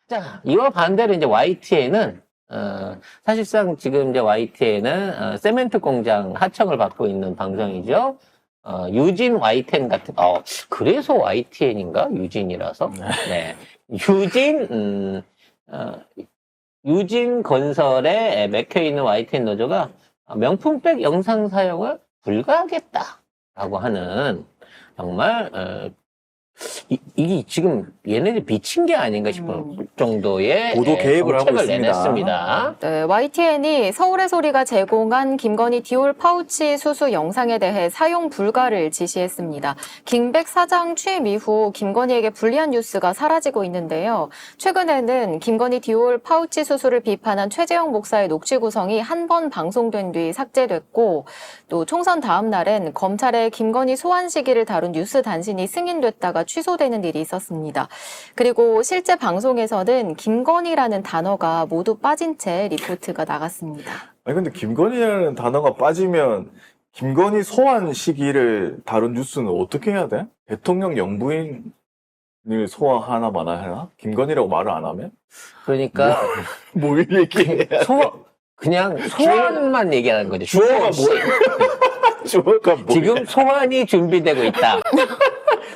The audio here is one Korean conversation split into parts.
자, 이와 반대로 이제 YTN은 사실상 지금 이제 YTN은 세멘트 공장 하청을 받고 있는 방송이죠. 유진 YTN 같은, 그래서 YTN인가? 유진이라서. 네. 유진 건설에 맥혀있는 YTN 노조가 명품백 영상 사용을 불가하겠다라고 하는 정말, 이게 지금 얘네들 미친 게 아닌가 싶은 정도의 보도 개입을 하고 정책을 있습니다. 내냈습니다. 네, YTN이 서울의 소리가 제공한 김건희 디올 파우치 수수 영상에 대해 사용 불가를 지시했습니다. 김백 사장 취임 이후 김건희에게 불리한 뉴스가 사라지고 있는데요. 최근에는 김건희 디올 파우치 수수를 비판한 최재형 목사의 녹취 구성이 한 번 방송된 뒤 삭제됐고, 또 총선 다음 날엔 검찰의 김건희 소환 시기를 다룬 뉴스 단신이 승인됐다가 취소되는 일이 있었습니다. 그리고 실제 방송에서는 김건희라는 단어가 모두 빠진 채 리포트가 나갔습니다. 아니 근데 김건희라는 단어가 빠지면 김건희 소환 시기를 다룬 뉴스는 어떻게 해야 돼? 대통령 영부인을 소환하나 마나 하나? 김건희라고 말을 안 하면? 그러니까 뭘 얘기해? 그냥 소환만 얘기하는 거죠. 주어가 뭐야? 주어가 뭐야? 지금 소환이 준비되고 있다.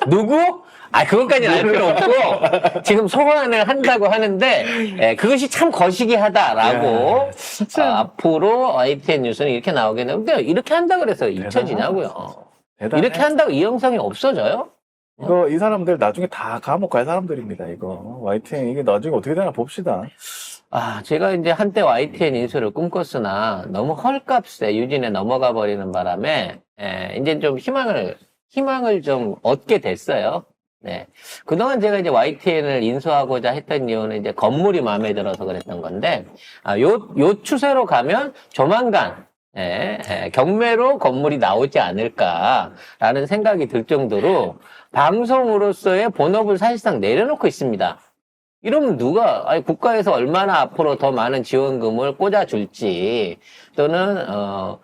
누구? 그것까지는 알 필요 없고, 지금 소환을 한다고 하는데, 그것이 참 거시기하다라고, 앞으로 YTN 뉴스는 이렇게 나오겠는데, 이렇게 한다고 그래서 잊혀지냐고요. 대단해. 이렇게 한다고 이 영상이 없어져요? 이 사람들 나중에 다 감옥 갈 사람들입니다, 이거. YTN 이게 나중에 어떻게 되나 봅시다. 제가 이제 한때 YTN 인수를 꿈꿨으나, 너무 헐값에 유진에 넘어가 버리는 바람에, 이제 좀 희망을 좀 얻게 됐어요. 네. 그동안 제가 이제 YTN을 인수하고자 했던 이유는 이제 건물이 마음에 들어서 그랬던 건데, 요 추세로 가면 조만간, 경매로 건물이 나오지 않을까라는 생각이 들 정도로 방송으로서의 본업을 사실상 내려놓고 있습니다. 이러면 국가에서 얼마나 앞으로 더 많은 지원금을 꽂아줄지, 또는,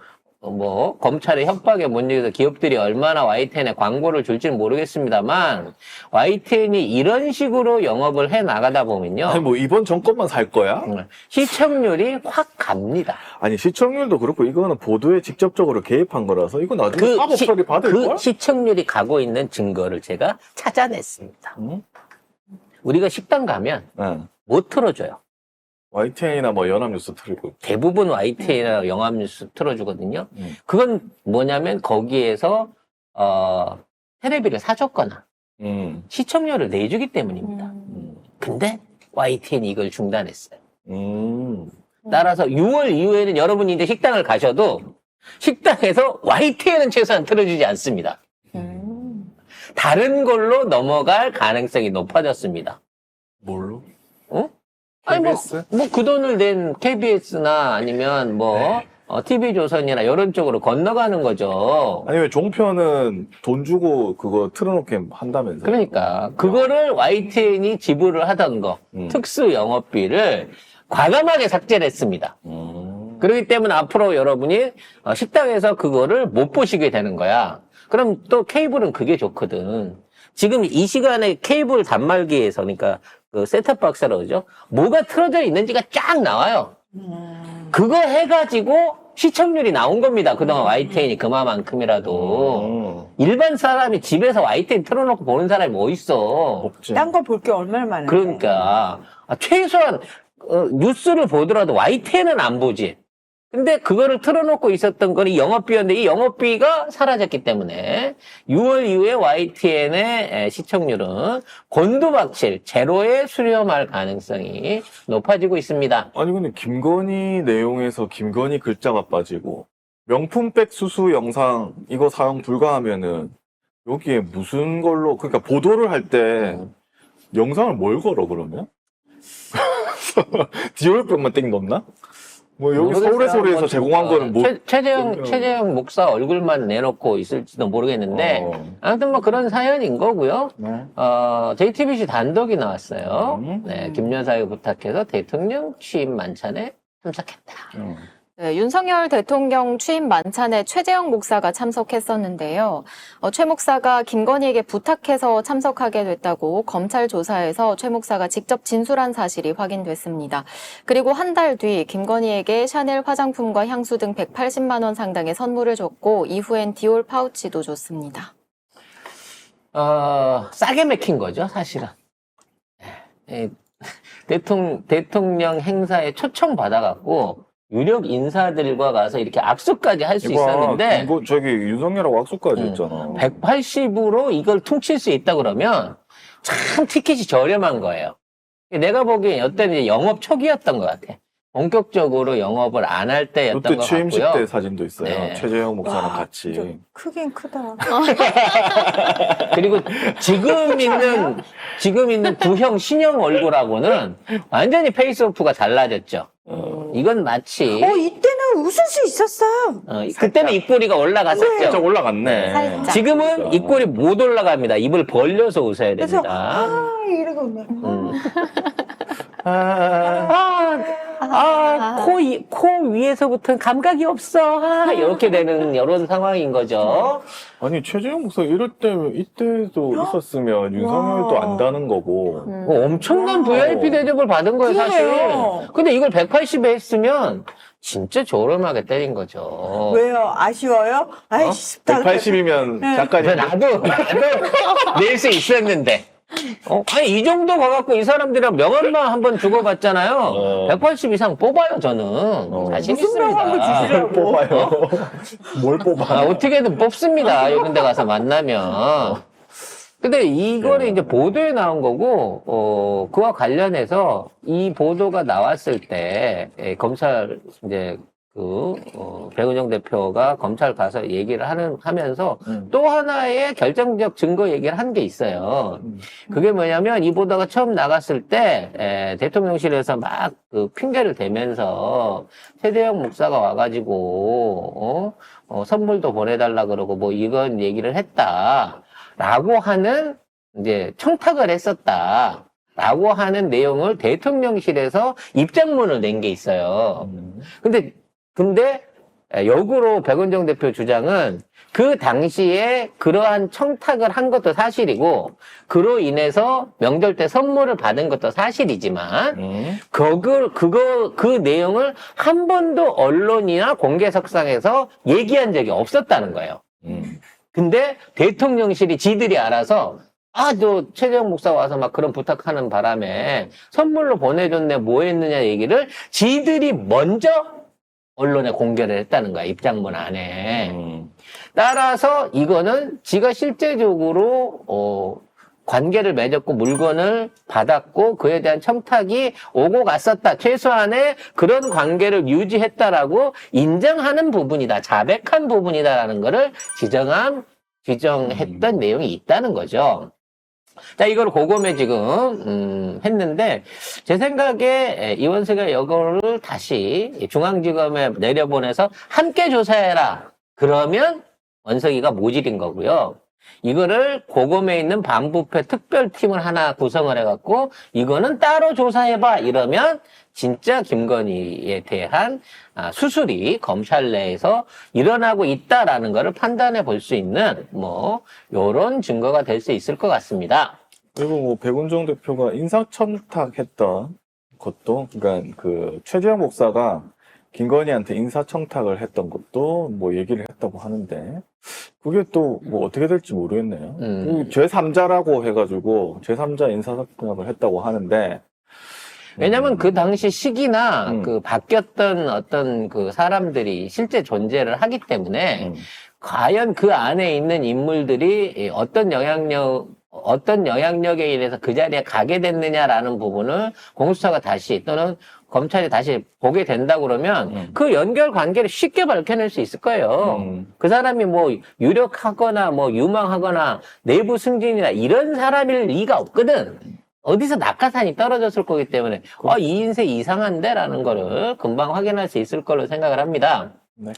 검찰의 협박에 못 이겨서 기업들이 얼마나 YTN에 광고를 줄지는 모르겠습니다만, YTN이 이런 식으로 영업을 해 나가다 보면요. 아니, 이번 정권만 살 거야? 시청률이 확 갑니다. 아니, 시청률도 그렇고, 이거는 보도에 직접적으로 개입한 거라서, 이거 나중에 사법 처리 받을걸? 그 시청률이 가고 있는 증거를 제가 찾아냈습니다. 우리가 식당 가면 못 틀어줘요. YTN이나 연합뉴스 틀고. 대부분 YTN이나 영합뉴스 틀어주거든요. 그건 뭐냐면 거기에서 테레비를 사줬거나 시청률을 내주기 때문입니다. 근데 YTN이 이걸 중단했어요. 따라서 6월 이후에는 여러분이 이제 식당을 가셔도 식당에서 YTN은 최소한 틀어주지 않습니다. 다른 걸로 넘어갈 가능성이 높아졌습니다. 뭘로? KBS? 그 돈을 낸 KBS나 아니면 TV조선이나 이런 쪽으로 건너가는 거죠. 아니, 왜 종편은 돈 주고 그거 틀어놓게 한다면서? 그러니까, 그거를 YTN이 지불을 하던 거, 특수 영업비를 과감하게 삭제를 했습니다. 그렇기 때문에 앞으로 여러분이 식당에서 그거를 못 보시게 되는 거야. 그럼 또 케이블은 그게 좋거든. 지금 이 시간에 케이블 단말기에서, 그러니까 그 셋톱박스라고 그러죠? 뭐가 틀어져 있는지가 쫙 나와요. 그거 해가지고 시청률이 나온 겁니다. 그동안 YTN이 그만큼이라도. 일반 사람이 집에서 YTN 틀어놓고 보는 사람이 뭐 있어. 딴 거 볼 게 얼마나 많은데. 그러니까 최소한 뉴스를 보더라도 YTN은 안 보지. 근데 그거를 틀어놓고 있었던 건 이 영업비였는데 이 영업비가 사라졌기 때문에 6월 이후에 YTN의 시청률은 곤두박질 제로에 수렴할 가능성이 높아지고 있습니다. 아니, 근데 김건희 내용에서 김건희 글자가 빠지고 명품백 수수 영상 이거 사용 불가하면은 여기에 무슨 걸로, 그러니까 보도를 할 때 영상을 뭘 걸어 그러면? 디올백만 땡 넣나? 여기 서울의 소리에서 제공한 거는 최재형 목사 얼굴만 내놓고 있을지도 모르겠는데, 아무튼 그런 사연인 거고요. JTBC 단독이 나왔어요. 네, 김 여사에게 부탁해서 대통령 취임 만찬에 참석했다. 네, 윤석열 대통령 취임 만찬에 최재형 목사가 참석했었는데요. 최 목사가 김건희에게 부탁해서 참석하게 됐다고 검찰 조사에서 최 목사가 직접 진술한 사실이 확인됐습니다. 그리고 한 달 뒤 김건희에게 샤넬 화장품과 향수 등 180만 원 상당의 선물을 줬고 이후엔 디올 파우치도 줬습니다. 싸게 맥힌 거죠, 사실은. 대통령 행사에 초청받아갖고 유력 인사들과 가서 이렇게 악수까지 할 수 있었는데 이거 저기 윤석열하고 악수까지 했잖아. 180으로 이걸 퉁칠 수 있다 그러면 참 티켓이 저렴한 거예요. 내가 보기엔 이때는 이제 영업 초기였던 것 같아. 본격적으로 영업을 안 할 때였던 그때 것 취임식 같고요. 때 사진도 있어요. 네. 최재형 목사랑 와, 같이. 진짜 크긴 크다. 그리고 지금 있는 구형 신형 얼굴하고는 완전히 페이스오프가 달라졌죠. 이건 마치 이때는 웃을 수 있었어. 그때는 입꼬리가 올라갔었죠. 살짝 올라갔네. 살짝. 지금은 입꼬리 못 올라갑니다. 입을 벌려서 웃어야 그래서 됩니다. 이러고 웃네. 코 위에서부터는 감각이 없어. 이렇게 되는 이런 상황인 거죠. 아니 최재형 목사 이럴 때면 이때도 있었으면 윤석열도 와. 안다는 거고. 엄청난 VIP 대접을 받은 거예요, 사실. 그러네요. 근데 이걸 180에 했으면 진짜 저렴하게 때린 거죠. 왜요? 아쉬워요? 아이씨, 180이면 네. 작가님 나도 낼 수 있었는데. 아니, 이 정도 가갖고 이 사람들이랑 명함만 한번 주고받잖아요. 180 이상 뽑아요, 저는. 자신 무슨 있습니다. 명함을 주시려고. 뽑아요. 뭘 뽑아? 어떻게든 뽑습니다. 이런 데 가서 만나면. 근데 이거는 이제 보도에 나온 거고, 그와 관련해서 이 보도가 나왔을 때, 검찰, 이제, 백은영 대표가 검찰 가서 얘기를 하면서 또 하나의 결정적 증거 얘기를 한 게 있어요. 그게 뭐냐면 이 보도가 처음 나갔을 때, 대통령실에서 막 그 핑계를 대면서 최재형 목사가 와가지고, 선물도 보내달라 그러고 뭐 이건 얘기를 했다. 라고 하는, 이제, 청탁을 했었다. 라고 하는 내용을 대통령실에서 입장문을 낸 게 있어요. 근데, 역으로 백은정 대표 주장은 그 당시에 그러한 청탁을 한 것도 사실이고, 그로 인해서 명절 때 선물을 받은 것도 사실이지만, 그 내용을 한 번도 언론이나 공개석상에서 얘기한 적이 없었다는 거예요. 근데 대통령실이 지들이 알아서 너 최재형 목사 와서 막 그런 부탁하는 바람에 선물로 보내줬네 뭐 했느냐 얘기를 지들이 먼저 언론에 공개를 했다는 거야, 입장문 안에. 따라서 이거는 지가 실제적으로 관계를 맺었고 물건을 받았고 그에 대한 청탁이 오고 갔었다. 최소한의 그런 관계를 유지했다라고 인정하는 부분이다. 자백한 부분이다라는 거를 지정했던 내용이 있다는 거죠. 자, 이걸 고검에 지금 했는데 제 생각에 이원석이가 이거를 다시 중앙지검에 내려보내서 함께 조사해라. 그러면 원석이가 모질인 거고요. 이거를 고검에 있는 반부패 특별팀을 하나 구성을 해갖고 이거는 따로 조사해봐 이러면 진짜 김건희에 대한 수술이 검찰 내에서 일어나고 있다라는 것을 판단해 볼 수 있는 요런 증거가 될 수 있을 것 같습니다. 그리고 뭐 백운정 대표가 인사청탁했던 것도, 그러니까 그 최재형 목사가 김건희한테 인사청탁을 했던 것도 뭐 얘기를 했다고 하는데 그게 또 뭐 어떻게 될지 모르겠네요. 그 제3자라고 해가지고 제3자 인사청탁을 했다고 하는데 왜냐면 그 당시 시기나 그 바뀌었던 어떤 그 사람들이 실제 존재를 하기 때문에 과연 그 안에 있는 인물들이 어떤 영향력에 의해서 그 자리에 가게 됐느냐라는 부분을 공수처가 다시 또는 검찰이 다시 보게 된다 그러면 그 연결 관계를 쉽게 밝혀낼 수 있을 거예요. 그 사람이 뭐 유력하거나 뭐 유망하거나 내부 승진이나 이런 사람일 리가 없거든. 어디서 낙하산이 떨어졌을 거기 때문에 이 인생 이상한데? 라는 거를 금방 확인할 수 있을 걸로 생각을 합니다. 네.